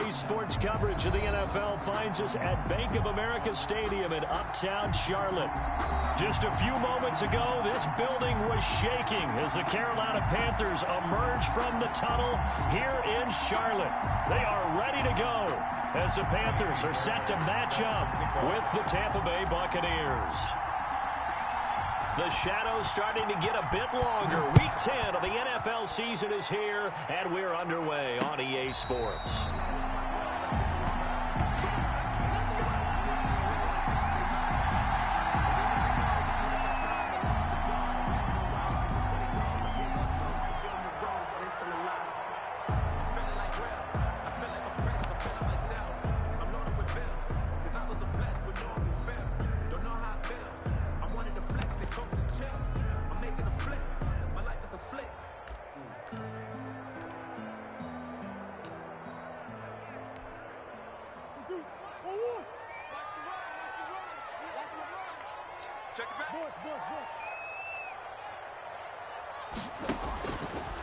Daily sports coverage of the NFL finds us at Bank of America Stadium in Uptown Charlotte. Just a few moments ago, this building was shaking as the Carolina Panthers emerged from the tunnel here in Charlotte. They are ready to go as the Panthers are set to match up with the Tampa Bay Buccaneers. The shadows starting to get a bit longer. Week 10 of the NFL season is here, and we're underway on EA Sports.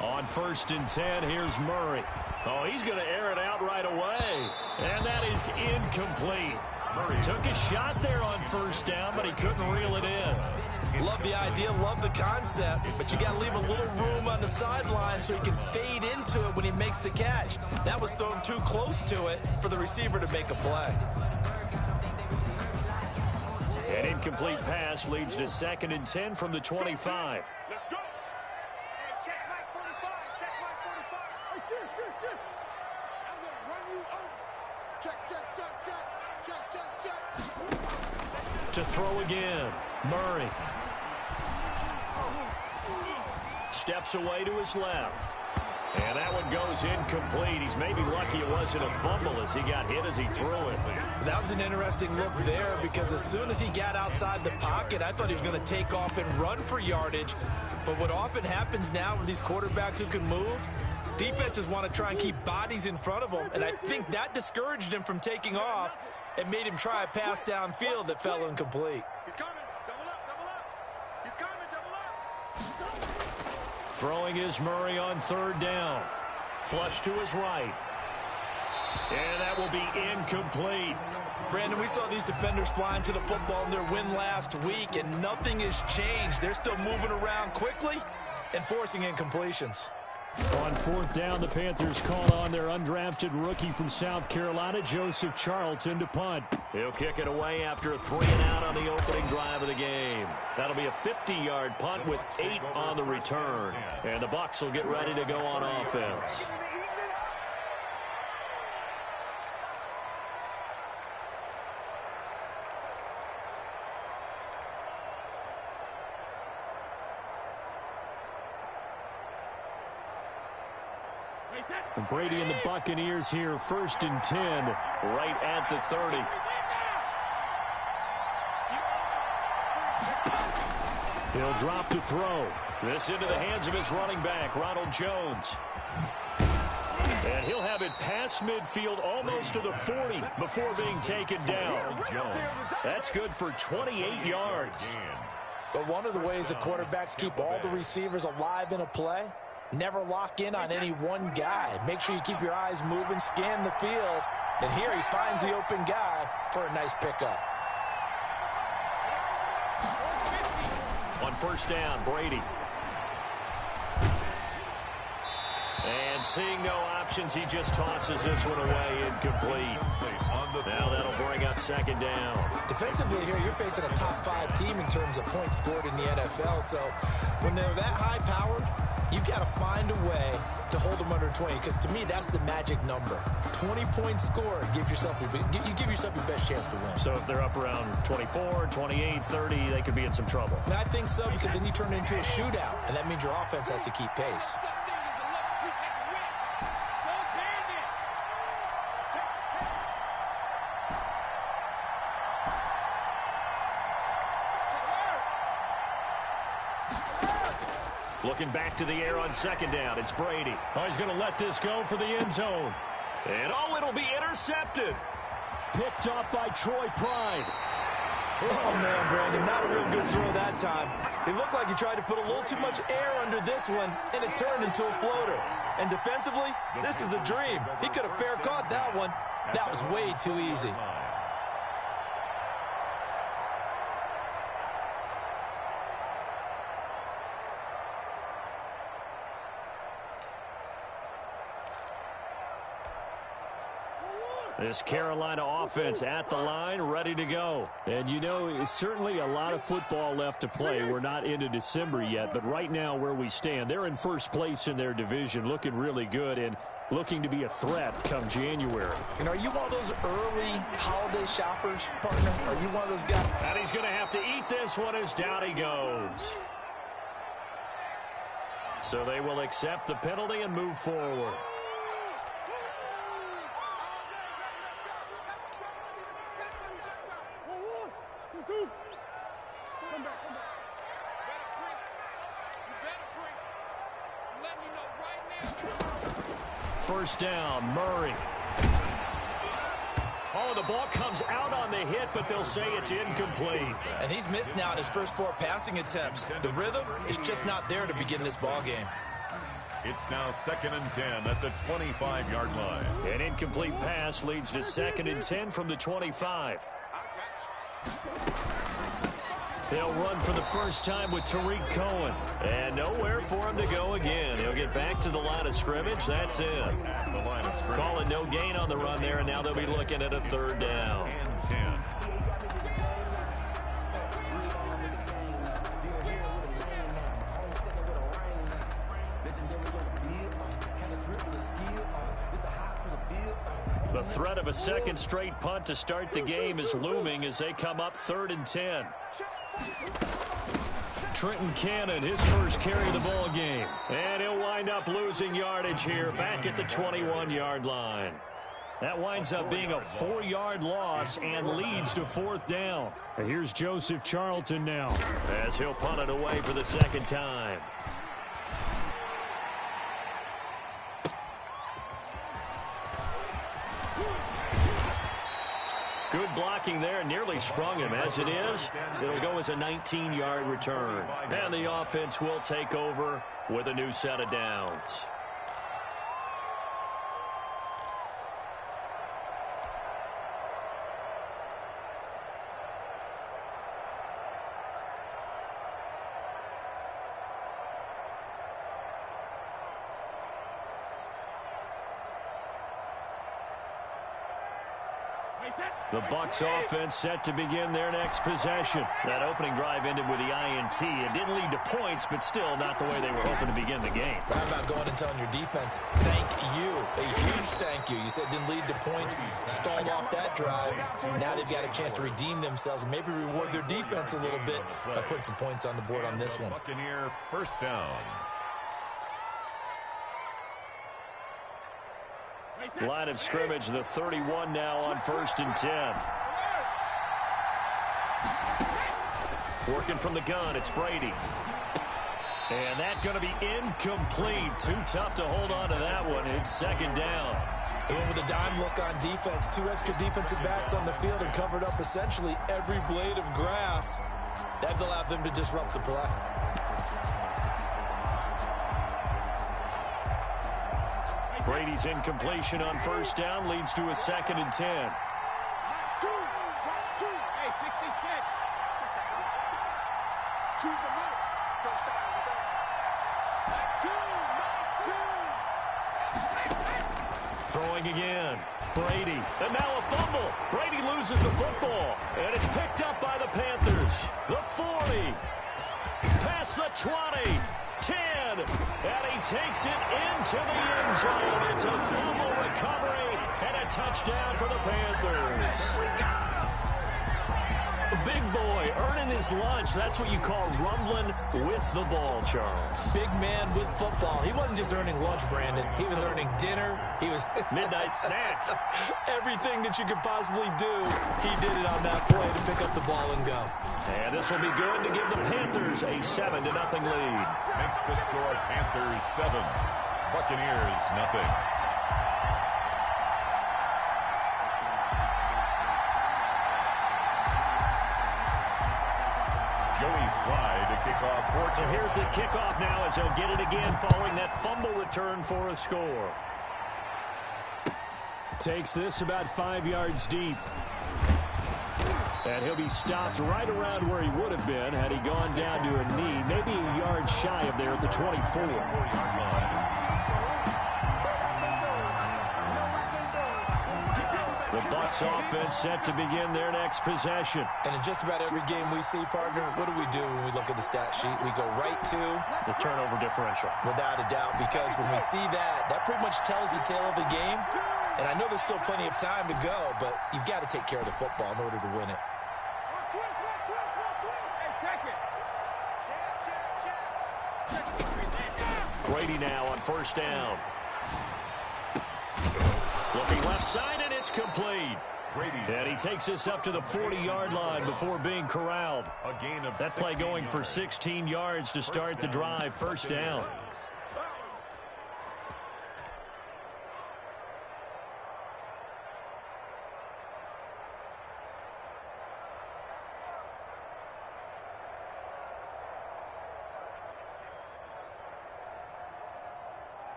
On 1st and 10, here's Murray. Oh, he's going to air it out right away. And that is incomplete. Murray took a shot there on 1st down, but he couldn't reel it in. Love the idea, love the concept, but you got to leave a little room on the sideline so he can fade into it when he makes the catch. That was thrown too close to it for the receiver to make a play. An incomplete pass leads to 2nd and 10 from the 25. Let's go. Check my 45. Check my 45. Hey, shit. I'm going to run you over. Check. To throw again, Murray. Steps away to his left. And that one goes incomplete. He's maybe lucky it wasn't a fumble as he got hit as he threw it. That was an interesting look there because as soon as he got outside the pocket, I thought he was going to take off and run for yardage. But what often happens now with these quarterbacks who can move, defenses want to try and keep bodies in front of them. And I think that discouraged him from taking off and made him try a pass downfield that fell incomplete. He's coming. Double up. He's coming. Double up. Throwing is Murray on 3rd down. Flush to his right. And that will be incomplete. Brandon, we saw these defenders flying to the football in their win last week, and nothing has changed. They're still moving around quickly and forcing incompletions. On 4th down, the Panthers call on their undrafted rookie from South Carolina, Joseph Charlton, to punt. He'll kick it away after a 3-and-out on the opening drive of the game. That'll be a 50-yard punt with 8 on the return. And the Bucs will get ready to go on offense. Brady and the Buccaneers here, 1st and 10, right at the 30. He'll drop to throw. This into the hands of his running back, Ronald Jones. And he'll have it past midfield almost to the 40 before being taken down. That's good for 28 yards. But one of the ways the quarterbacks keep all the receivers alive in a play, never lock in on any one guy. Make sure you keep your eyes moving, scan the field. And here he finds the open guy for a nice pickup. On 1st down, Brady. And seeing no options, he just tosses this one away incomplete. Now that'll bring up 2nd down. Defensively here, you're facing a top 5 team in terms of points scored in the NFL. So when they're that high-powered, you've got to find a way to hold them under 20, because to me, that's the magic number. 20 points scored gives yourself you give yourself your best chance to win. So if they're up around 24, 28, 30, they could be in some trouble. I think so, because then you turn it into a shootout, and that means your offense has to keep pace. Looking back to the air on 2nd down. It's Brady. Oh, he's going to let this go for the end zone. And oh, it'll be intercepted. Picked up by Troy Pride. Oh, man, Brandon, not a real good throw that time. It looked like he tried to put a little too much air under this one, and it turned into a floater. And defensively, this is a dream. He could have fair caught that one. That was way too easy. This Carolina offense at the line, ready to go. And, you know, it's certainly a lot of football left to play. We're not into December yet, but right now where we stand, they're in first place in their division, looking really good and looking to be a threat come January. And are you one of those early holiday shoppers, partner? Are you one of those guys? And he's going to have to eat this one as down he goes. So they will accept the penalty and move forward. First down, Murray. Oh, the ball comes out on the hit, but they'll say it's incomplete. And he's missed now in his first 4 passing attempts. The rhythm is just not there to begin this ball game. It's now 2nd and 10 at the 25-yard line. An incomplete pass leads to 2nd and 10 from the 25. They'll run for the first time with Tariq Cohen. And nowhere for him to go again. He'll get back to the line of scrimmage. That's it. Calling no gain on the run there, and now they'll be looking at a 3rd down. And 10. The threat of a second straight punt to start the game is looming as they come up 3rd and 10. Trenton Cannon, his first carry of the ball game. And he'll wind up losing yardage here back at the 21-yard line. That winds up being a 4-yard loss and leads to 4th down. And here's Joseph Charlton now as he'll punt it away for the 2nd time. Good blocking there, nearly sprung him. As it is, it'll go as a 19-yard return. And the offense will take over with a new set of downs. The Bucs offense set to begin their next possession. That opening drive ended with the INT. It didn't lead to points, but still not the way they were hoping to begin the game. How about going and telling your defense, thank you, a huge thank you. You said it didn't lead to points, stalled off that drive. Now they've got a chance to redeem themselves and maybe reward their defense a little bit by putting some points on the board on this one. Buccaneer first down. Line of scrimmage, the 31 now on 1st and 10. Working from the gun, it's Brady. And that's going to be incomplete. Too tough to hold on to that one. It's 2nd down. They went with a dime look on defense. 2 extra defensive backs on the field and covered up essentially every blade of grass. That allowed them to disrupt the play. Brady's incompletion on 1st down leads to a 2nd and 10. Hey, 66. Choose the middle. First down, the best. Throwing again. Brady. And now a fumble. Brady loses the football. And it's picked up by the Panthers. The 40. Past the 20. 10. And he takes it into the end zone. It's a fumble recovery and a touchdown for the Panthers. Big boy earning his lunch. That's what you call rumbling with the ball, Charles. Big man with football. He wasn't just earning lunch, Brandon. He was earning dinner. He was midnight snack. Everything that you could possibly do, he did it on that play to pick up the ball and go. And this will be good to give the Panthers a 7-0 lead. Makes the score Panthers 7, Buccaneers nothing. to kick off. So here's the kickoff now as he'll get it again following that fumble return for a score. Takes this about 5 yards deep. And he'll be stopped right around where he would have been had he gone down to a knee, maybe a yard shy of there at the 24. The Bucs offense set to begin their next possession. And in just about every game we see, partner, what do we do when we look at the stat sheet? We go right to the turnover differential. Without a doubt, because when we see that, that pretty much tells the tale of the game. And I know there's still plenty of time to go, but you've got to take care of the football in order to win it. Brady now on first down. Looking left side, and it's complete. And he takes us up to the 40-yard line before being corralled. That play going for 16 yards to start the drive. First down.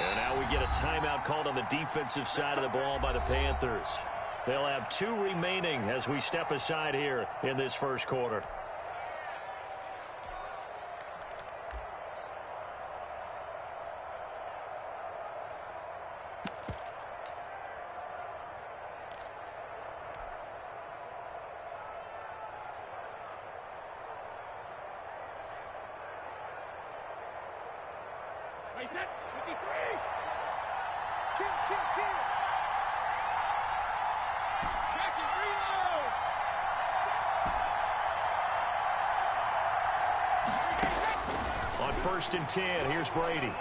And now we get a timeout called on the defensive side of the ball by the Panthers. They'll have 2 remaining as we step aside here in this first quarter. On first and 10, here's Brady.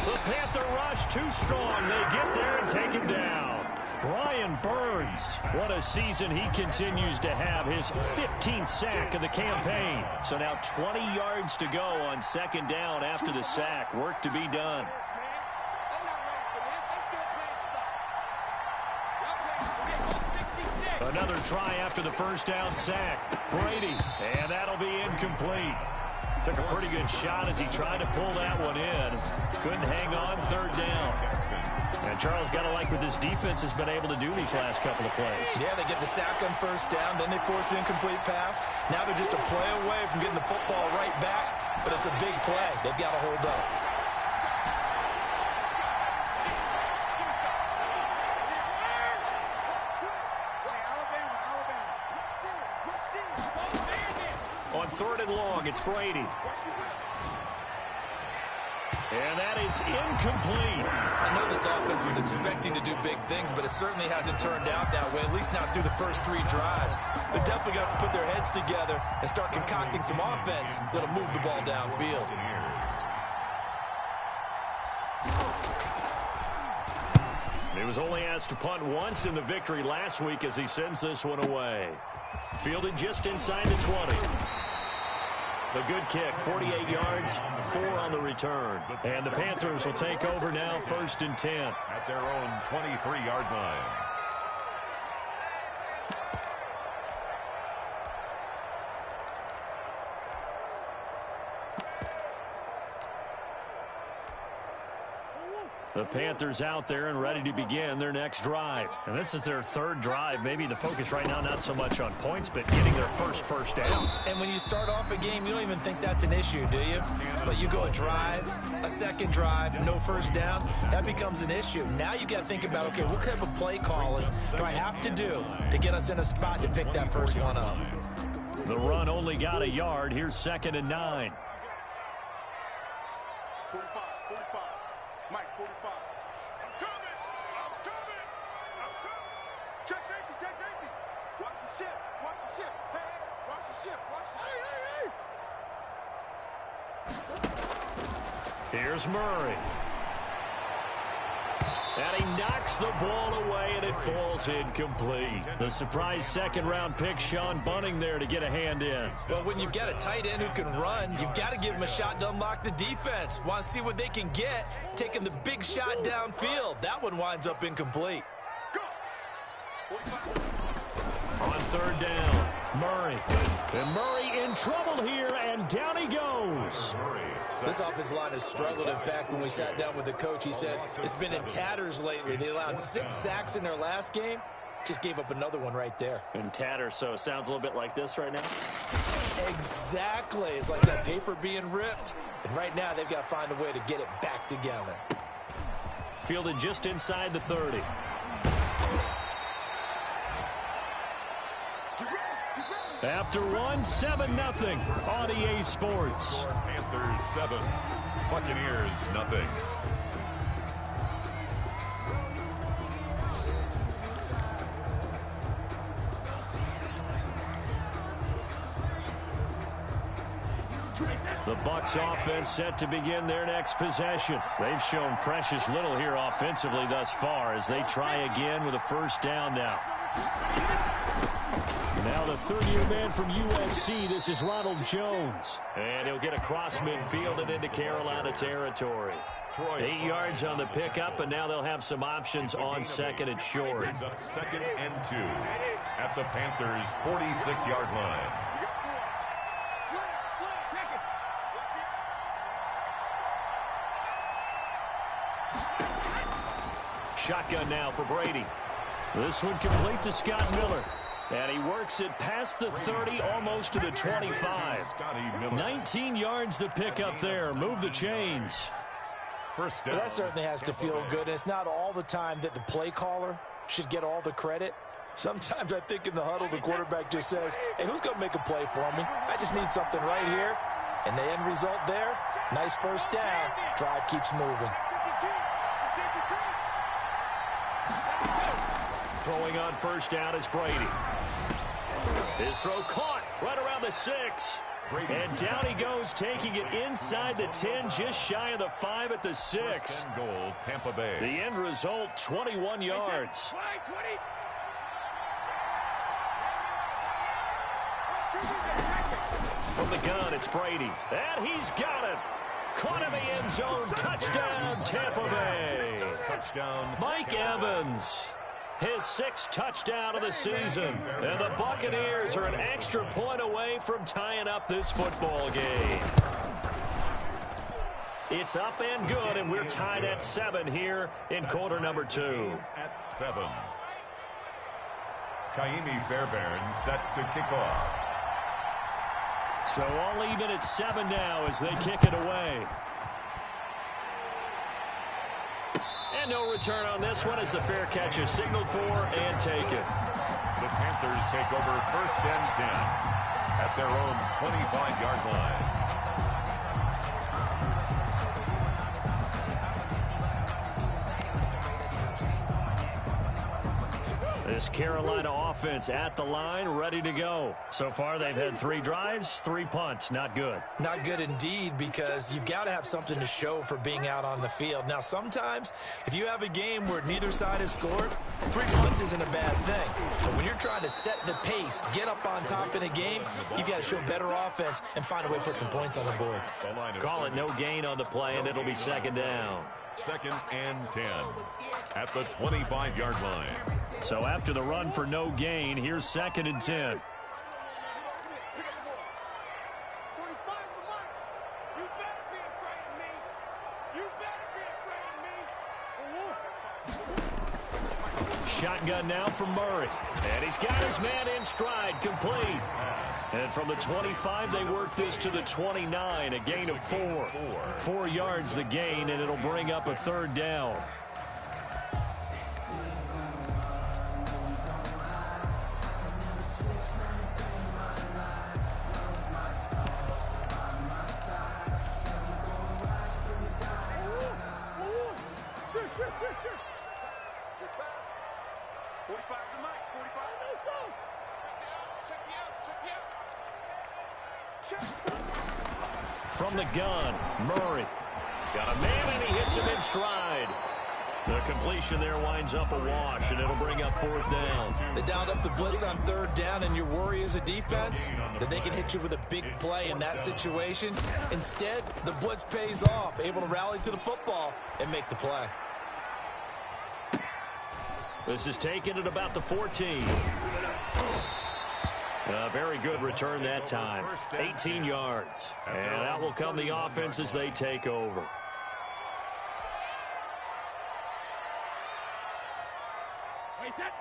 The Panther rush too strong. They get there and take him down. Brian Burns, what a season he continues to have. His 15th sack of the campaign. So now 20 yards to go on second down after the sack. Work to be done. Another try after the first down sack. Brady, and that'll be incomplete. Took a pretty good shot as he tried to pull that one in. Couldn't hang on, third down. And Charles, got to like what this defense has been able to do these last couple of plays. Yeah, they get the sack on first down, then they force an incomplete pass. Now they're just a play away from getting the football right back, but it's a big play. They've got to hold up. On third and long, it's Brady. And that is incomplete. I know this offense was expecting to do big things, but it certainly hasn't turned out that way, at least not through the first 3 drives. They're definitely going to have to put their heads together and start concocting some offense that'll move the ball downfield. He was only asked to punt once in the victory last week as he sends this one away. Fielded just inside the 20. The good kick, 48 yards, 4 on the return. And the Panthers will take over now, first and 10. At their own 23-yard line. The Panthers out there and ready to begin their next drive. And this is their third drive. Maybe the focus right now not so much on points, but getting their first down. And when you start off a game, you don't even think that's an issue, do you? But you go a drive, a second drive, no first down, that becomes an issue. Now you got to think about, okay, what type of play calling do I have to do to get us in a spot to pick that first one up? The run only got a yard. Here's second and 9. 45. Mike, 45. I'm coming. Check safety. Watch the ship. Hey, watch the ship. Here's Murray. And he knocks the ball away, and it falls incomplete. The surprise second-round pick, Sean Bunting, there to get a hand in. Well, when you've got a tight end who can run, you've got to give him a shot to unlock the defense. Want to see what they can get, taking the big shot downfield. That one winds up incomplete. On third down, Murray. And Murray in trouble here, and down he goes. This offensive line has struggled. In fact, when we sat down with the coach, he said it's been in tatters lately. They allowed 6 sacks in their last game. Just gave up another one right there. In tatters, so it sounds a little bit like this right now. Exactly. It's like that paper being ripped. And right now, they've got to find a way to get it back together. Fielded just inside the 30. After one, 7-0 on EA Sports. Panthers 7, Buccaneers nothing. The Bucs offense set to begin their next possession. They've shown precious little here offensively thus far as they try again with a first down now. Now the third-year man from USC, this is Ronald Jones. And he'll get across midfield and into Carolina territory. 8 yards on the pickup, and now they'll have some options on second and short. Brings up 2nd and 2 at the Panthers' 46-yard line. Shotgun now for Brady. This one complete to Scott Miller. And he works it past the 30, almost to the 25. 19 yards to pick up there. Move the chains. First down. Well, that certainly has to feel good. And it's not all the time that the play caller should get all the credit. Sometimes I think in the huddle, the quarterback just says, hey, who's going to make a play for me? I just need something right here. And the end result there, nice first down. Drive keeps moving. Throwing on first down is Brady. His throw caught right around the 6. And down he goes, taking it inside the 10, just shy of the 5 at the 6. First and goal, Tampa Bay. The end result, 21 yards. From the gun, it's Brady. And he's got it. Caught in the end zone. Touchdown, Tampa Bay. Touchdown, Mike Evans. His 6th touchdown of the season. And the Buccaneers are an extra point away from tying up this football game. It's up and good, and we're tied at 7 here in quarter number 2. At 7. Kaimi Fairbairn set to kick off. So all even at 7 now as they kick it away. And no return on this one as the fair catch is signaled for and taken. The Panthers take over first and 10 at their own 25-yard line. This Carolina offense at the line, ready to go. So far, they've had 3 drives, 3 punts. Not good. Not good indeed, because you've got to have something to show for being out on the field. Now, sometimes, if you have a game where neither side has scored, 3 punts isn't a bad thing. But when you're trying to set the pace, get up on top in a game, you've got to show better offense and find a way to put some points on the board. Call it no gain on the play, and it'll be second down. 2nd and 10 at the 25-yard line. So after the run for no gain, here's 2nd and 10. Shotgun now from Murray. And he's got his man in stride, complete. And from the 25, they work this to the 29, a gain of 4. 4 yards the gain, and it'll bring up a third down. From the gun, Murray. Got a man, and he hits him in stride. The completion there winds up a wash, and it'll bring up 4th down. They dialed up the blitz on 3rd down, and your worry as a defense that they can hit you with a big play in that situation. Instead, the blitz pays off, able to rally to the football and make the play. This is taken at about the 14. A very good return that time. 18 yards. And that will come the offense as they take over.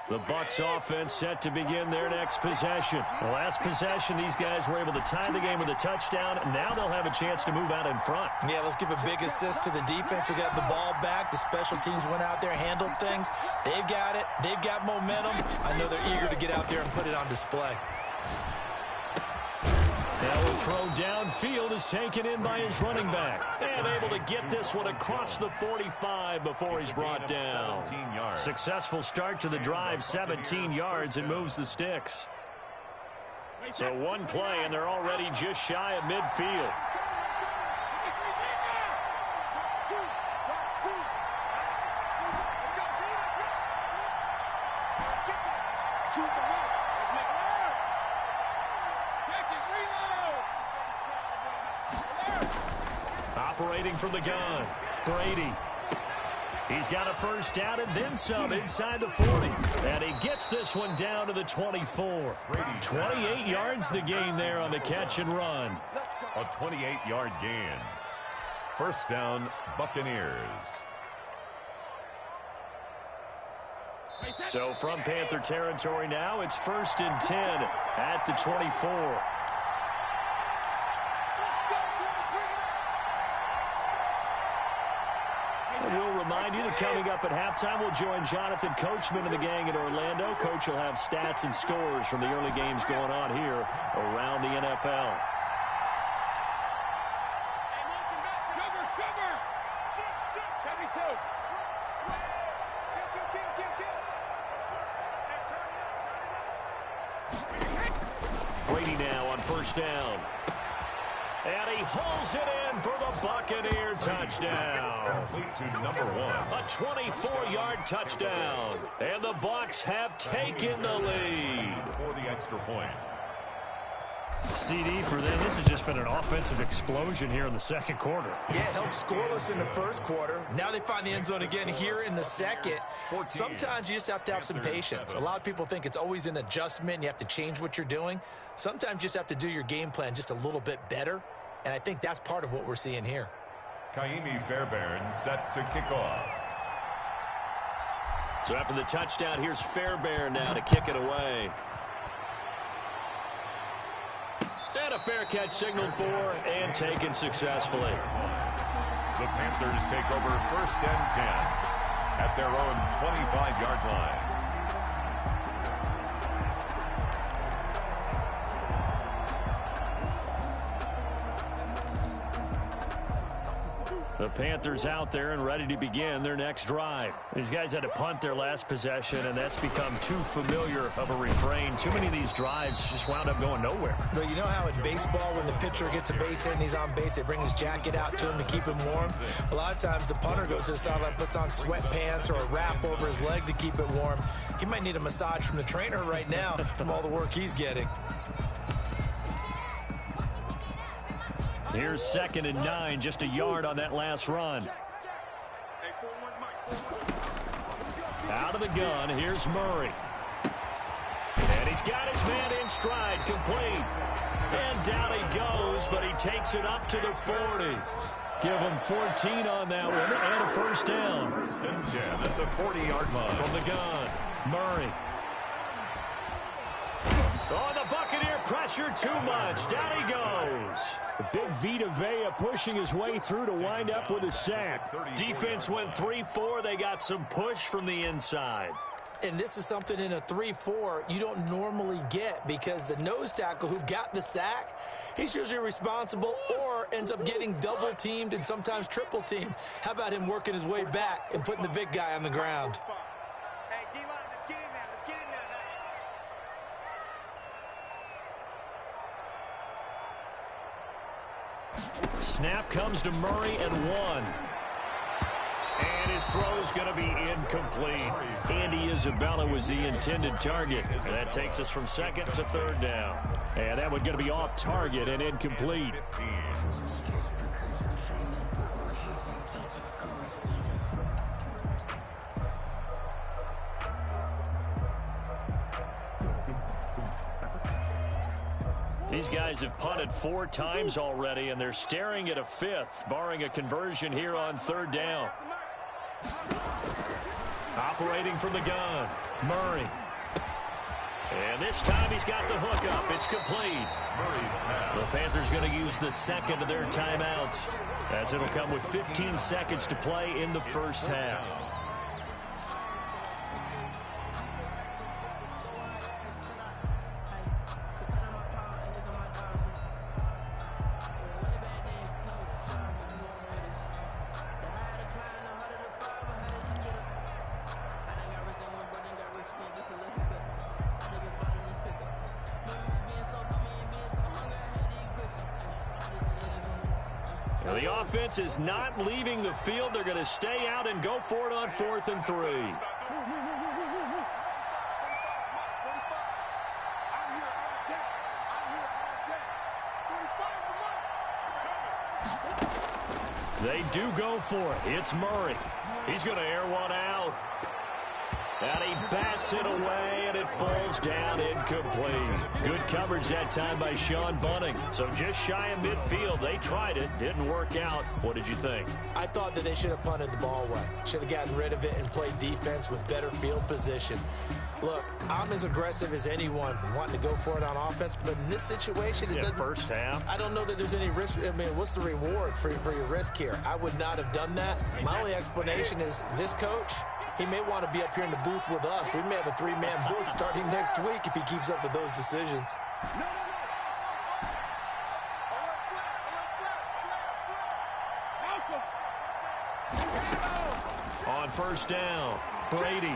The Bucs offense set to begin their next possession. The last possession, these guys were able to tie the game with a touchdown. Now they'll have a chance to move out in front. Yeah, let's give a big assist to the defense who got the ball back. The special teams went out there, handled things. They've got it. They've got momentum. I know they're eager to get out there and put it on display. Now a throw downfield is taken in by his running back. And able to get this one across the 45 before he's brought down. Successful start to the drive, 17 yards, and moves the sticks. So one play, and they're already just shy of midfield. Operating from the gun, Brady. He's got a 1st down and then some inside the 40. And he gets this one down to the 24. 28 yards the gain there on the catch and run. A 28-yard gain. 1st down, Buccaneers. So from Panther territory now, it's 1st and 10 at the 24. We'll remind you that coming up at halftime, we'll join Jonathan Coachman and the gang in Orlando. Coach will have stats and scores from the early games going on here around the NFL. Brady now on 1st down. And he hauls it in for the Buccaneer touchdown. Complete to number 1. A 24-yard touchdown. And the Bucs have taken the lead. For the extra point. CD for them, this has just been an offensive explosion here in the 2nd quarter. Yeah, held scoreless in the 1st quarter. Now they find the end zone again here in the 2nd. Sometimes you just have to have some patience. A lot of people think it's always an adjustment. You have to change what you're doing. Sometimes you just have to do your game plan just a little bit better. And I think that's part of what we're seeing here. Kaimi Fairbairn set to kick off. So after the touchdown, here's Fairbairn now to kick it away. And a fair catch signaled for and taken successfully. The Panthers take over 1st and 10 at their own 25-yard line. The Panthers out there and ready to begin their next drive. These guys had to punt their last possession, and that's become too familiar of a refrain. Too many of these drives just wound up going nowhere. But you know how in baseball, when the pitcher gets a base hit and he's on base, they bring his jacket out to him to keep him warm? A lot of times the punter goes to the sideline, puts on sweatpants or a wrap over his leg to keep it warm. He might need a massage from the trainer right now from all the work he's getting. Here's 2nd and 9, just a yard on that last run. Out of the gun, here's Murray. And he's got his man in stride, complete. And down he goes, but he takes it up to the 40. Give him 14 on that one, and a 1st down. 1st and 10 at the 40-yard line. From the gun, Murray. Oh, the Buccaneer pressure too much. Down he goes. The big Vita Vea pushing his way through to wind up with a sack. Defense went 3-4. They got some push from the inside. And this is something in a 3-4 you don't normally get because the nose tackle who got the sack, he's usually responsible or ends up getting double-teamed and sometimes triple-teamed. How about him working his way back and putting the big guy on the ground? Hey, D-line, let's get in there. Let's get in there now. Snap comes to Murray and 1. And And his throw's going to be incomplete. Andy Isabella was the intended target. And that takes us from second to third down. And that one's going to be off target and incomplete. These guys have punted 4 times already, and they're staring at a 5th, barring a conversion here on third down. Operating from the gun, Murray. And this time he's got the hook up. It's complete. The Panthers going to use the second of their timeouts, as it'll come with 15 seconds to play in the first half. The offense is not leaving the field. They're going to stay out and go for it on 4th and 3. They do go for it. It's Murray. He's going to air one out. And he bats it away, and it falls down incomplete. Good coverage that time by Sean Bunting. So just shy of midfield. They tried it. Didn't work out. What did you think? I thought that they should have punted the ball away. Should have gotten rid of it and played defense with better field position. Look, I'm as aggressive as anyone wanting to go for it on offense, but in this situation, it doesn't. First half. I don't know that there's any risk. I mean, what's the reward for your risk here? I would not have done that. My only explanation is this coach, he may want to be up here in the booth with us. We may have a 3-man booth starting next week if he keeps up with those decisions. On first down, Brady.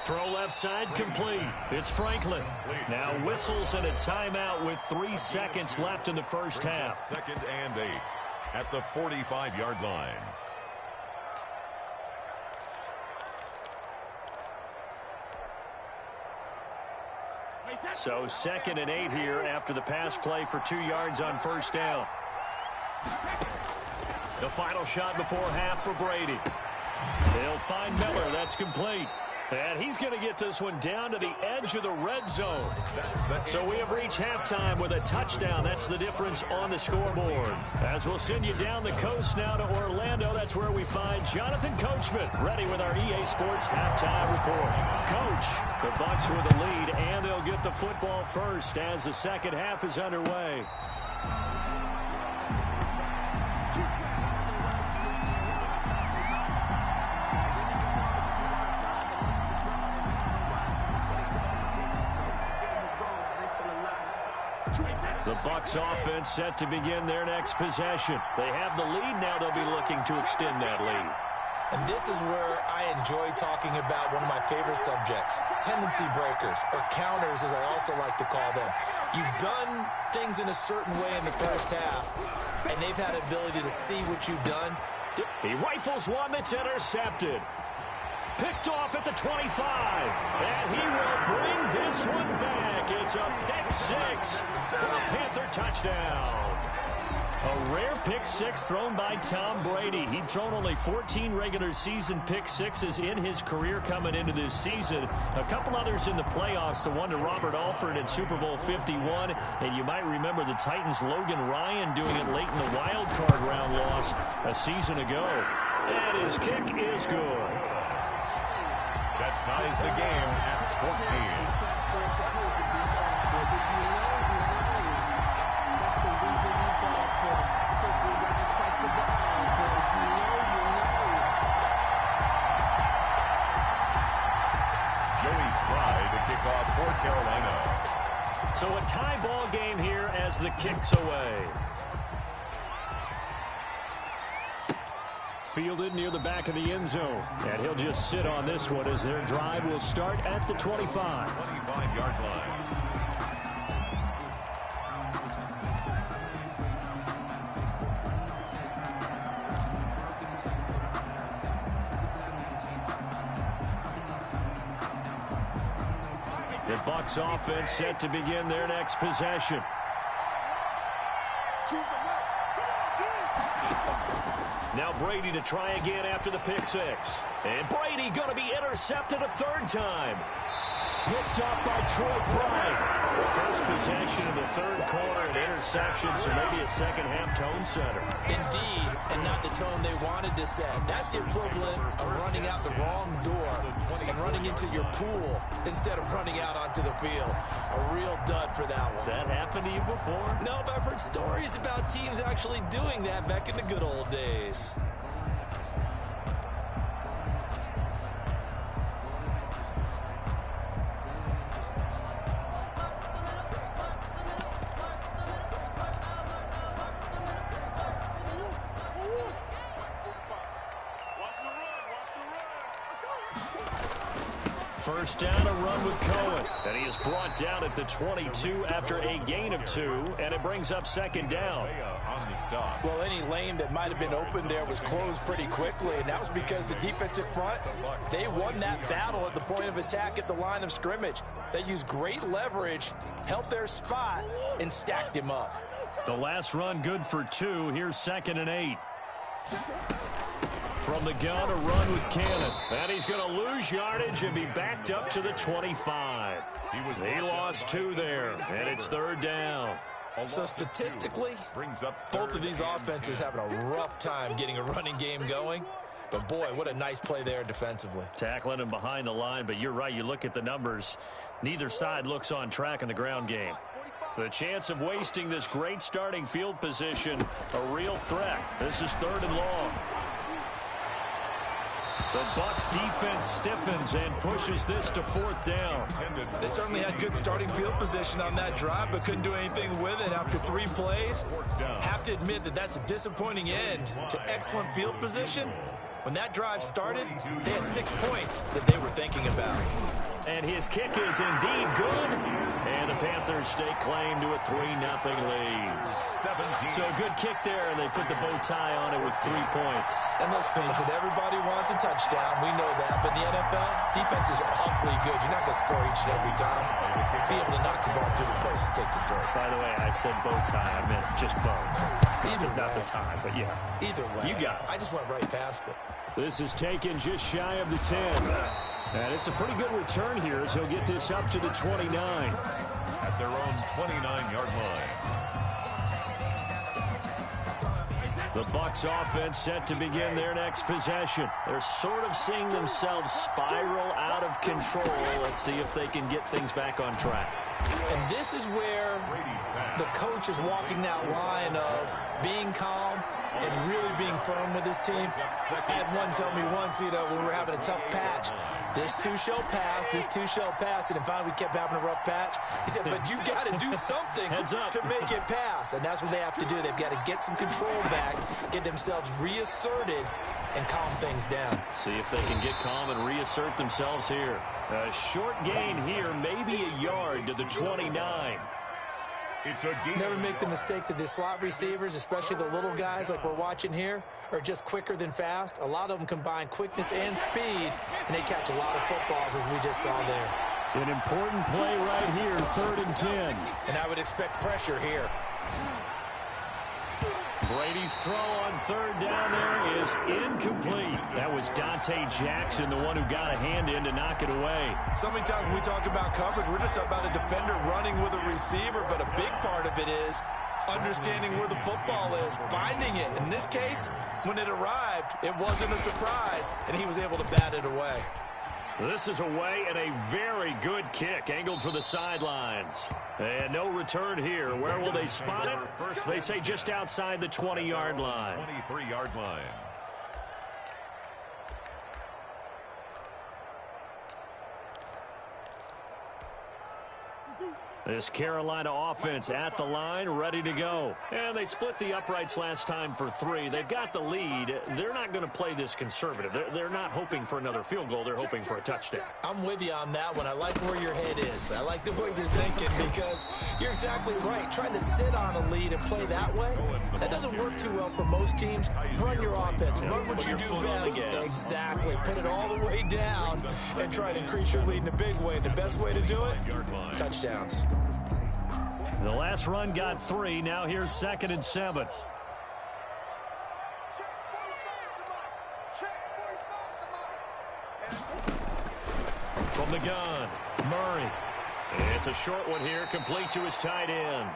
Throw left side complete. It's Franklin. Now whistles and a timeout with 3 seconds left in the first half. 2nd and 8 at the 45-yard line. So 2nd and 8 here after the pass play for 2 yards on first down. The final shot before half for Brady. They'll find Miller. That's complete. And he's going to get this one down to the edge of the red zone. So we have reached halftime with a touchdown. That's the difference on the scoreboard. As we'll send you down the coast now to Orlando, that's where we find Jonathan Coachman, ready with our EA Sports halftime report. Coach, the Bucs with the lead, and they'll get the football first as the second half is underway. The Bucs offense set to begin their next possession. They have the lead now. They'll be looking to extend that lead. And this is where I enjoy talking about one of my favorite subjects, tendency breakers, or counters as I also like to call them. You've done things in a certain way in the first half, and they've had the ability to see what you've done. He rifles one that's intercepted. Picked off at the 25. And he will bring this one back. It's a pick 6 for a Panther touchdown. A rare pick 6 thrown by Tom Brady. He'd thrown only 14 regular season pick 6s in his career coming into this season. A couple others in the playoffs, the one to Robert Alford in Super Bowl 51. And you might remember the Titans' Logan Ryan doing it late in the wild card round loss a season ago. And his kick is good. That ties the game at 14. Kickoff for Carolina. So a tie ball game here as the kick's away. Fielded near the back of the end zone. And he'll just sit on this one as their drive will start at the 25. 25-yard line. The Bucs offense set to begin their next possession. Now Brady to try again after the pick six. And Brady going to be intercepted a third time. Picked up by Troy Pride. First possession in the third quarter, an interception, so maybe a second-half tone setter. Indeed, and not the tone they wanted to set. That's the equivalent of running out the wrong door and running into your pool instead of running out onto the field. A real dud for that one. Has that happened to you before? No, but I've heard stories about teams actually doing that back in the good old days. First down, a run with Cohen. And he is brought down at the 22 after a gain of 2, and it brings up second down. Well, any lane that might have been open there was closed pretty quickly, and that was because the defensive front, they won that battle at the point of attack at the line of scrimmage. They used great leverage, held their spot, and stacked him up. The last run good for 2. Here's 2nd and 8. From the gun, a run with Cannon. And he's going to lose yardage and be backed up to the 25. He lost 2 there, and it's third down. So statistically, both of these offenses having a rough time getting a running game going. But boy, what a nice play there defensively. Tackling him behind the line, but you're right. You look at the numbers. Neither side looks on track in the ground game. The chance of wasting this great starting field position, a real threat. This is 3rd and long. The Bucs defense stiffens and pushes this to 4th down. They certainly had good starting field position on that drive, but couldn't do anything with it after 3 plays. Have to admit that that's a disappointing end to excellent field position. When that drive started, they had 6 points that they were thinking about. And his kick is indeed good. And the Panthers stake claim to a 3-0 lead. So a good kick there, and they put the bow tie on it with 3 points. And let's face it, everybody wants a touchdown. We know that. But in the NFL, defenses are awfully good. You're not going to score each and every time. Be able to knock the ball through the post and take the throw. By the way, I said bow tie. I meant just bow. Either way. Not the tie, but yeah. Either way. You got it. I just went right past it. This is taken just shy of the 10. And it's a pretty good return here as he'll get this up to the 29. At their own 29-yard line. The Bucs offense set to begin their next possession. They're sort of seeing themselves spiral out of control. Let's see if they can get things back on track. And this is where the coach is walking that line of being calm and really being firm with his team. I had one tell me once, when we were having a tough patch, this too shall pass, this too shall pass. And finally we kept having a rough patch. He said, but you got to do something to make it pass. And that's what they have to do. They've got to get some control back, get themselves reasserted, and calm things down. See if they can get calm and reassert themselves here. A short gain here, maybe a yard to the 29. Never make the mistake that the slot receivers, especially the little guys like we're watching here, are just quicker than fast. A lot of them combine quickness and speed, and they catch a lot of footballs, as we just saw there. An important play right here, 3rd and 10. And I would expect pressure here. Brady's throw on 3rd down there is incomplete. That was Dante Jackson, the one who got a hand in to knock it away. So many times when we talk about coverage, we're just about a defender running with a receiver, but a big part of it is understanding where the football is, finding it. In this case, when it arrived, it wasn't a surprise, and he was able to bat it away. This is away and a very good kick, angled for the sidelines. And no return here. Where will they spot it? They say just outside the 20-yard line. 23-yard line. This Carolina offense at the line, ready to go. And they split the uprights last time for 3. They've got the lead. They're not going to play this conservative. They're not hoping for another field goal. They're hoping for a touchdown. I'm with you on that one. I like where your head is. I like the way you're thinking because you're exactly right. Trying to sit on a lead and play that way, that doesn't work too well for most teams. Run your offense. Run what you do best. Exactly. Put it all the way down and try to increase your lead in a big way. And the best way to do it, touchdowns. The last run got 3. Now here's 2nd and 7. From the gun, Murray. It's a short one here, complete to his tight end.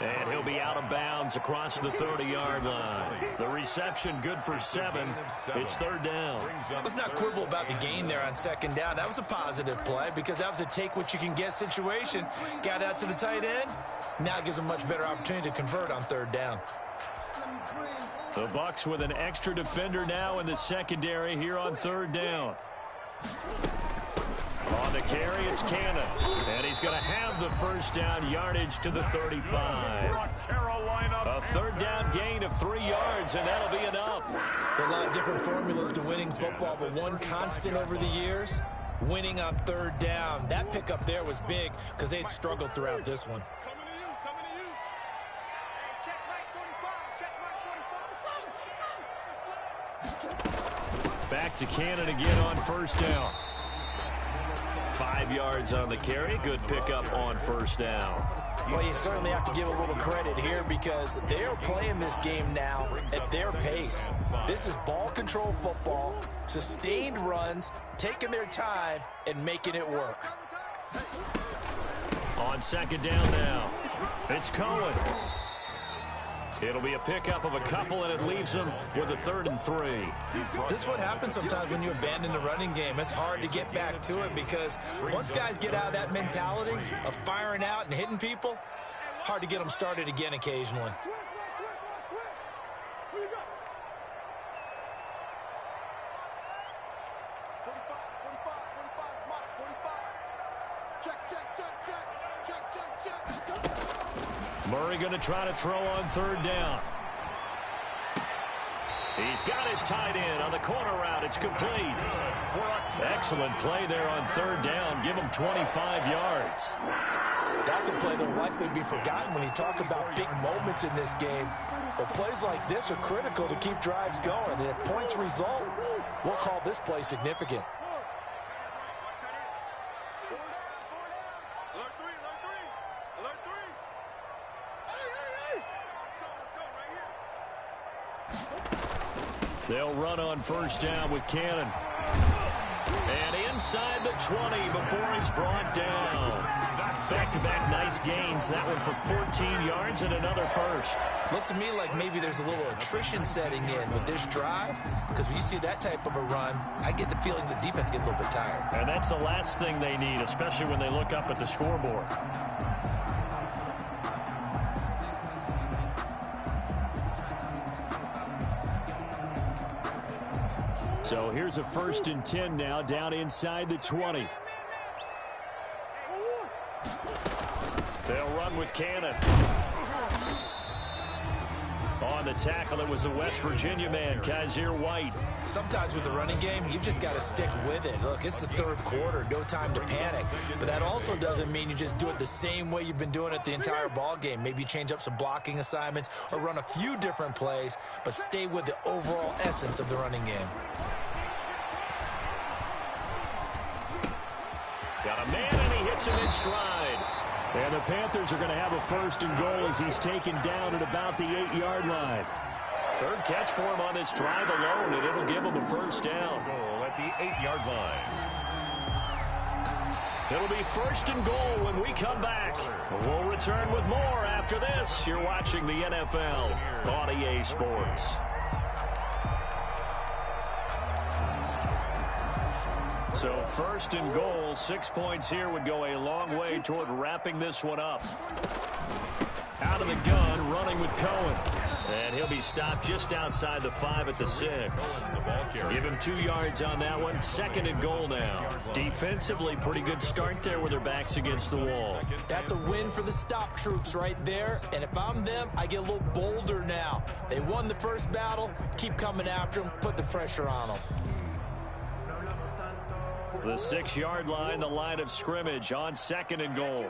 And he'll be out of bounds across the 30-yard line. The reception good for 7. It's 3rd down. Let's not quibble about the gain there on 2nd down. That was a positive play because that was a take-what-you-can-get situation. Got out to the tight end. Now it gives a much better opportunity to convert on 3rd down. The Bucs with an extra defender now in the secondary here on 3rd down. On the carry, it's Cannon. And he's going to have the 1st down, yardage to the 35. A 3rd down gain of 3 yards, and that'll be enough. There are a lot of different formulas to winning football, but one constant over the years, winning on 3rd down. That pickup there was big because they'd struggled throughout this one. Back to Cannon again on 1st down. 5 yards on the carry. Good pickup on 1st down. Well, you certainly have to give a little credit here because they are playing this game now at their pace. This is ball control football, sustained runs, taking their time and making it work. On 2nd down now, it's Cohen. It'll be a pickup of a couple, and it leaves them with a 3rd and 3. This is what happens sometimes when you abandon the running game. It's hard to get back to it because once guys get out of that mentality of firing out and hitting people, hard to get them started again occasionally. Murray going to try to throw on 3rd down. He's got his tight end on the corner route. It's complete. Excellent play there on 3rd down. Give him 25 yards. That's a play that will likely be forgotten when you talk about big moments in this game. But plays like this are critical to keep drives going. And if points result, we'll call this play significant. They'll run on 1st down with Cannon. And inside the 20 before he's brought down. Back-to-back nice gains. That one for 14 yards and another 1st. Looks to me like maybe there's a little attrition setting in with this drive. Because when you see that type of a run, I get the feeling the defense gets a little bit tired. And that's the last thing they need, especially when they look up at the scoreboard. So here's a 1st and 10 now, down inside the 20. They'll run with Cannon. On the tackle, it was the West Virginia man, Kaiser White. Sometimes with the running game, you've just got to stick with it. Look, it's the 3rd quarter, no time to panic. But that also doesn't mean you just do it the same way you've been doing it the entire ball game. Maybe change up some blocking assignments or run a few different plays, but stay with the overall essence of the running game. Got a man, and he hits him in stride. And the Panthers are going to have a 1st and goal as he's taken down at about the 8-yard line. 3rd catch for him on this drive alone, and it'll give him a 1st down. Goal at the 8-yard line. It'll be 1st and goal when we come back. We'll return with more after this. You're watching the NFL on EA Sports. So 1st and goal, 6 points here would go a long way toward wrapping this one up. Out of the gun, running with Cohen. And he'll be stopped just outside the 5 at the 6. Give him 2 yards on that one. 2nd and goal now. Defensively, pretty good start there with their backs against the wall. That's a win for the stop troops right there. And if I'm them, I get a little bolder now. They won the first battle. Keep coming after them. Put the pressure on them. The 6-yard line, the line of scrimmage on 2nd and goal.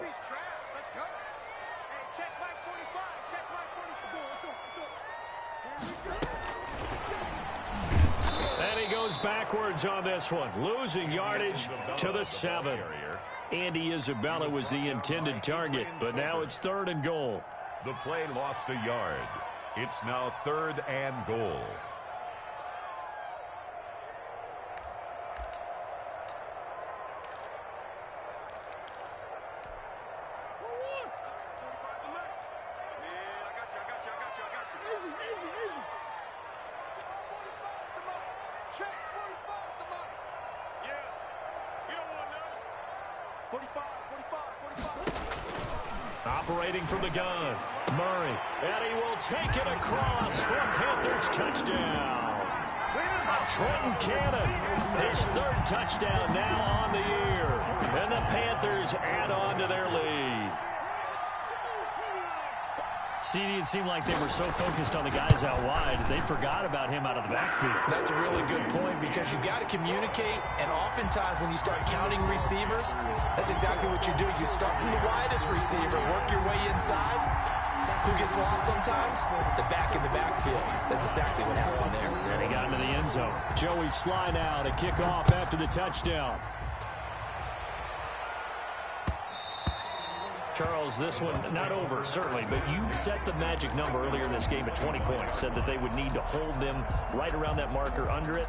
goes backwards on this one, losing yardage to the 7. Andy Isabella was the intended target, but now it's 3rd and goal. The play lost a yard. It's now 3rd and goal. Operating from the gun, Murray, and he will take it across for a Panthers touchdown. Trenton Cannon, his 3rd touchdown now on the year, and the Panthers add on to their lead. CD, it seemed like they were so focused on the guys out wide, they forgot about him out of the backfield. That's a really good point because you got to communicate, and oftentimes when you start counting receivers, that's exactly what you do. You start from the widest receiver, work your way inside. Who gets lost sometimes? The back in the backfield. That's exactly what happened there. And he got into the end zone. Joey Sly now to kick off after the touchdown. Charles, this one not over, certainly, but you set the magic number earlier in this game at 20 points, said that they would need to hold them right around that marker under it.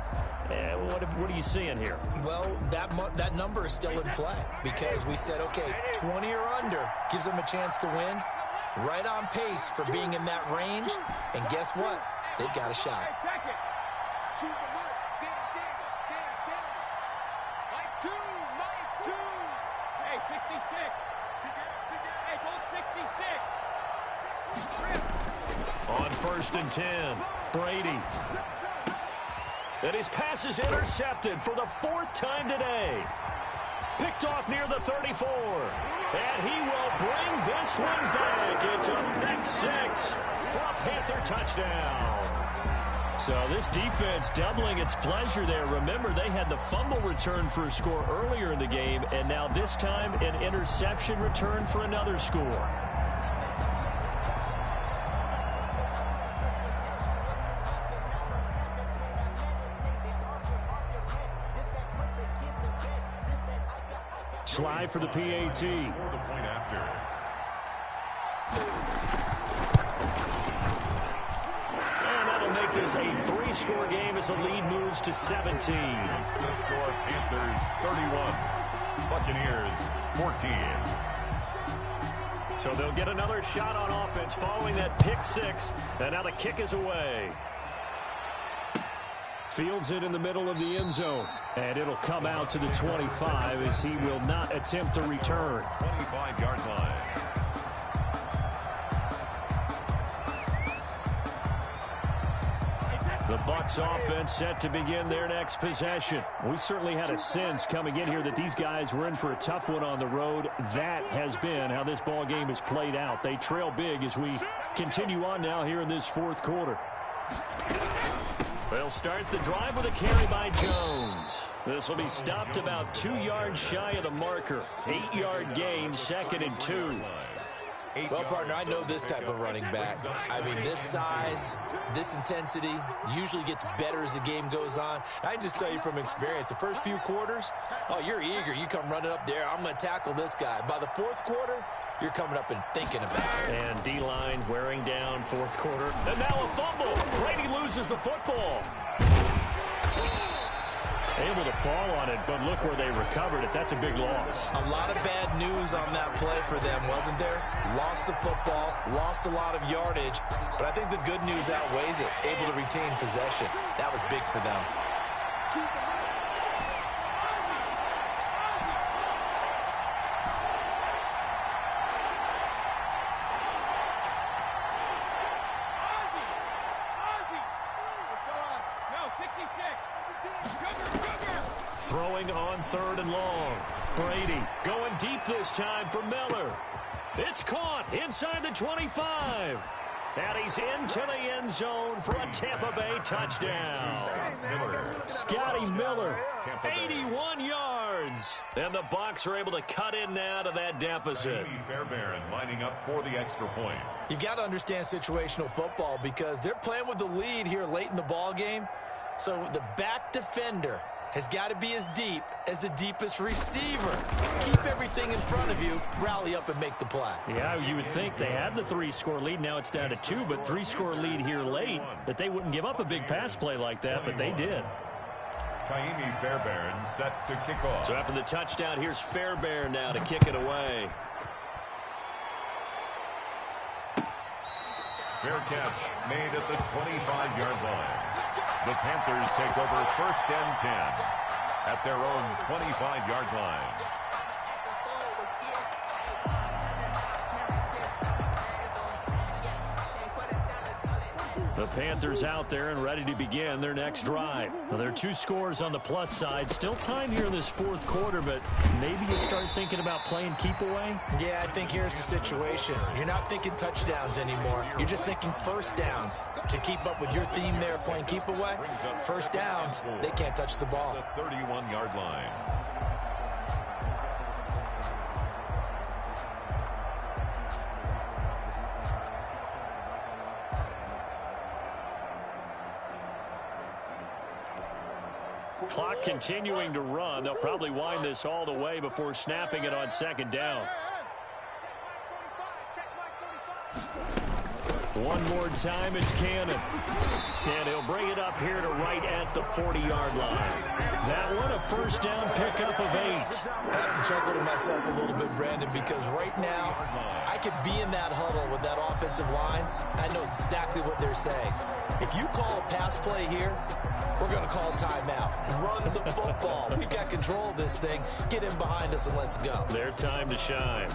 What are you seeing here? Well, that number is still in play because we said, okay, 20 or under gives them a chance to win. Right on pace for being in that range. And guess what? They've got a shot. On 1st and 10, Brady. And his pass is intercepted for the 4th time today. Picked off near the 34. And he will bring this one back. It's a pick 6 for a Panther touchdown. So this defense doubling its pleasure there. Remember, they had the fumble return for a score earlier in the game, and now this time an interception return for another score. Slide for the PAT. For the point after. And that'll make this a 3-score game as the lead moves to 17. The score, Panthers 31, Buccaneers 14. So they'll get another shot on offense following that pick 6. And now the kick is away. Fields it in the middle of the end zone. And it'll come out to the 25 as he will not attempt to return. 25-yard line. The Bucs offense set to begin their next possession. We certainly had a sense coming in here that these guys were in for a tough one on the road. That has been how this ball game has played out. They trail big as we continue on now here in this 4th quarter. They'll start the drive with a carry by Jones. This will be stopped about 2 yards shy of the marker. 8-yard gain, 2nd and 2. Well, partner, I know this type of running back. I mean, this size, this intensity usually gets better as the game goes on. I just tell you from experience, the first few quarters, oh, you're eager. You come running up there. I'm going to tackle this guy. By the 4th quarter, you're coming up and thinking about it. And D-line wearing down 4th quarter. And now a fumble. Brady loses the football. Able to fall on it, but look where they recovered it. That's a big loss. A lot of bad news on that play for them, wasn't there? Lost the football, lost a lot of yardage, but I think the good news outweighs it. Able to retain possession. That was big for them. Throwing on 3rd and long. Brady going deep this time for Miller. It's caught inside the 25. And he's into the end zone for a Tampa Bay touchdown. Scotty Miller, 81 yards. And the Bucs are able to cut in now to that deficit. Fairbairn lining up for the extra point. You've got to understand situational football because they're playing with the lead here late in the ball game. So the back defender has got to be as deep as the deepest receiver. Keep everything in front of you, rally up and make the play. Yeah, you would think they had the 3-score lead. Now it's down to 2, but 3-score lead here late, that they wouldn't give up a big pass play like that, but they did. Kaimi Fairbairn set to kick off. So after the touchdown, here's Fairbairn now to kick it away. Fair catch made at the 25-yard line. The Panthers take over 1st and 10 at their own 25-yard line. The Panthers out there and ready to begin their next drive. Well, there are 2 scores on the plus side. Still time here in this 4th quarter, but maybe you start thinking about playing keep away? Yeah, I think here's the situation. You're not thinking touchdowns anymore. You're just thinking first downs. To keep up with your theme there, playing keep away, first downs, they can't touch the ball. The 31-yard line. Clock continuing to run. They'll probably wind this all the way before snapping it on 2nd down. One more time, it's Cannon. And he'll bring it up here to right at the 40-yard line. That one, a 1st down pickup of 8. I have to chuckle to myself a little bit, Brandon, because right now I could be in that huddle with that offensive line, and I know exactly what they're saying. If you call a pass play here, we're going to call timeout. Run the football. We've got control of this thing. Get in behind us and let's go. Their time to shine.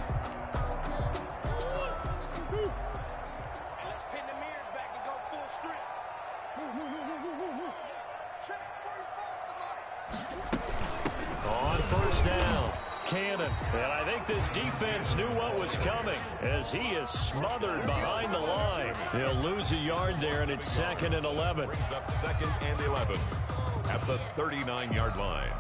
On 1st down, Cannon. And I think this defense knew what was coming as he is smothered behind the line. He'll lose a yard there, and it's 2nd and 11. Brings up 2nd and 11 at the 39-yard line.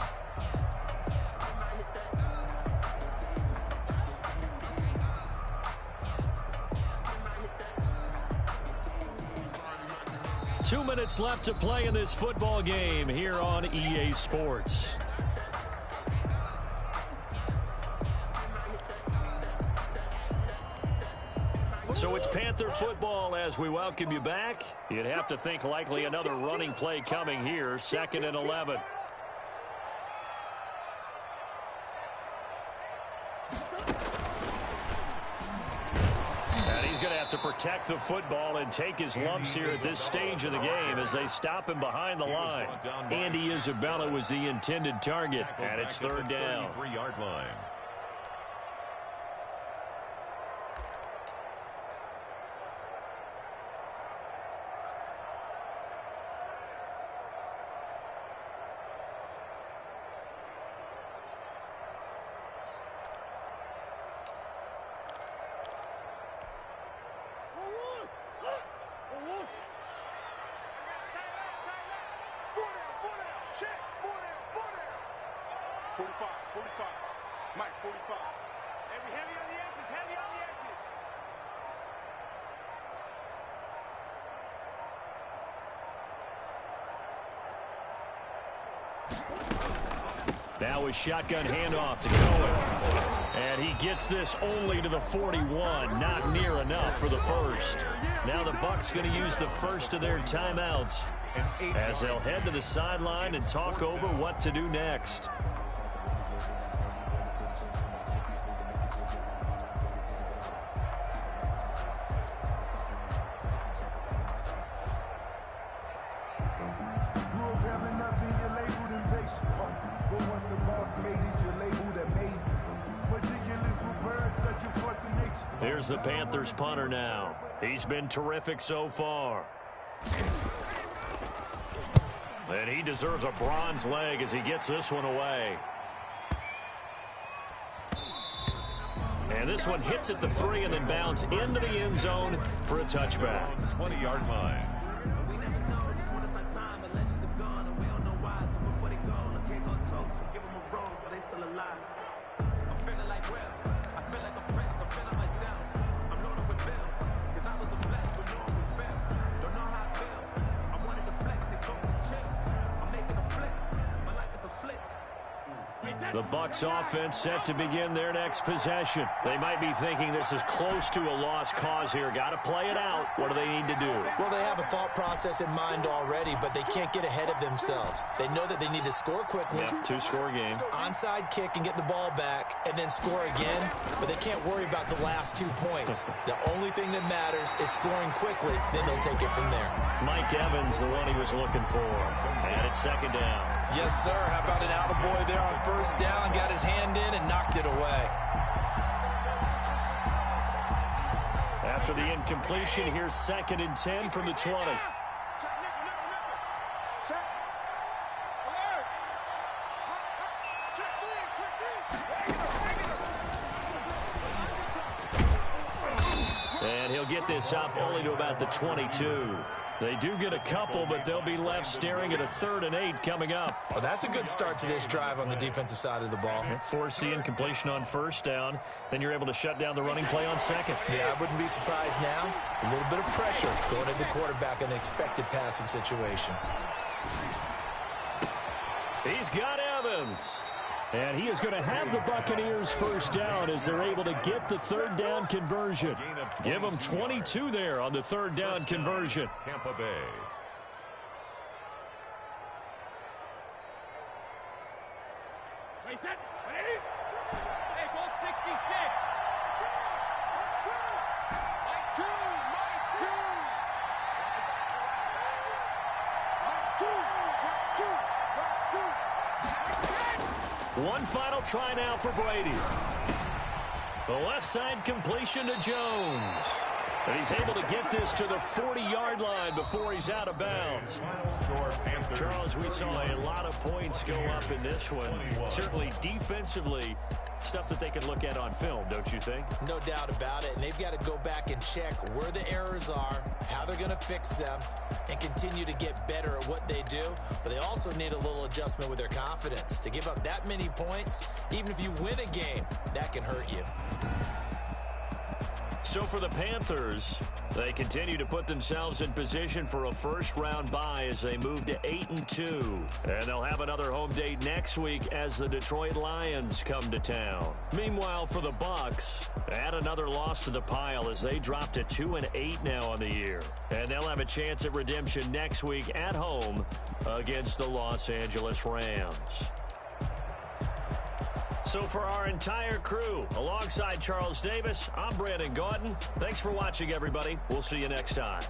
Two minutes left to play in this football game here on EA Sports. So it's Panther football as we welcome you back. You'd have to think likely another running play coming here, 2nd and 11. And he's going to have to protect the football and take his lumps here at this stage of the game as they stop him behind the line. Andy Isabella was the intended target, and it's 3rd down. 33-yard line. Now a shotgun handoff to Cohen. And he gets this only to the 41. Not near enough for the 1st. Now the Bucs going to use the 1st of their timeouts as they'll head to the sideline and talk over what to do next. Here's the Panthers punter now. He's been terrific so far. And he deserves a bronze leg as he gets this one away. And this one hits at the 3 and then bounds into the end zone for a touchback. 20-yard line. The Bucs offense set to begin their next possession. They might be thinking this is close to a lost cause here. Got to play it out. What do they need to do? Well, they have a thought process in mind already, but they can't get ahead of themselves. They know that they need to score quickly. Yep, two-score game. Onside kick and get the ball back, and then score again. But they can't worry about the last 2 points. The only thing that matters is scoring quickly. Then they'll take it from there. Mike Evans, the one he was looking for. And it's second down. Yes, sir. How about an attaboy there on first down? Got his hand in and knocked it away. After the incompletion, here's 2nd and 10 from the 20. And he'll get this up only to about the 22. They do get a couple, but they'll be left staring at a 3rd and 8 coming up. Well, that's a good start to this drive on the defensive side of the ball. Force the incompletion on first down. Then you're able to shut down the running play on second. Yeah, I wouldn't be surprised now. A little bit of pressure going at the quarterback in an expected passing situation. He's got Evans. And he is going to have the Buccaneers first down as they're able to get the 3rd down conversion. Give them 22 there on the 3rd down conversion. Tampa Bay. One final try now for Brady. The left side completion to Jones. And he's able to get this to the 40-yard line before he's out of bounds. Charles, we saw a lot of points go up in this one. Certainly defensively, stuff that they can look at on film, don't you think? No doubt about it. And they've got to go back and check where the errors are, how they're going to fix them, and continue to get better at what they do. But they also need a little adjustment with their confidence. To give up that many points, even if you win a game, that can hurt you. So for the Panthers, they continue to put themselves in position for a first-round bye as they move to 8-2. And they'll have another home date next week as the Detroit Lions come to town. Meanwhile, for the Bucs, add another loss to the pile as they drop to 2-8 now on the year. And they'll have a chance at redemption next week at home against the Los Angeles Rams. So for our entire crew, alongside Charles Davis, I'm Brandon Gaudin. Thanks for watching, everybody. We'll see you next time.